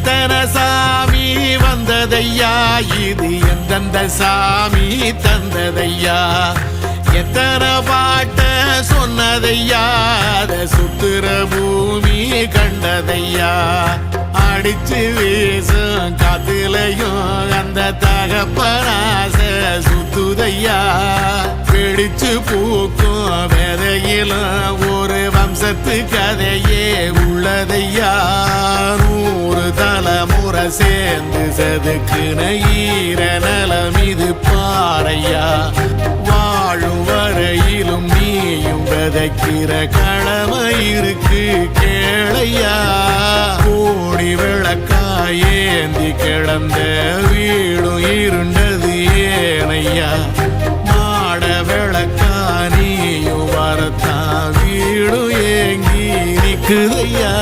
எத்தனை சாமி வந்ததையா, இது எந்தெந்த சாமி தந்ததையா, எத்தனை பாட்ட சொன்னதையா, அத சுத்துற பூமி கண்டதையா, அடிச்சு வீசும் காத்துலையும் அந்த தகப்பனாச சுத்துதையா, பிடிச்சு பூக்கும் விதையிலும் ஒரு வம்சத்து கதையே உள்ளதையா, 100 தலைமுறை சேர்ந்து செதுக்குன ஈர நலம் இது பாறையா, வாழும் வரையிலும் நீயும் விதைக்கிற கடமை இருக்கு கேளையா, கோடி விளக்காயேந்தி கிடந்த வீடும் இருண்டது ஏனையா, மாட விளக்கா நீயும் வரத்தான் வீடும் ஏங்கி நிக்குதையா.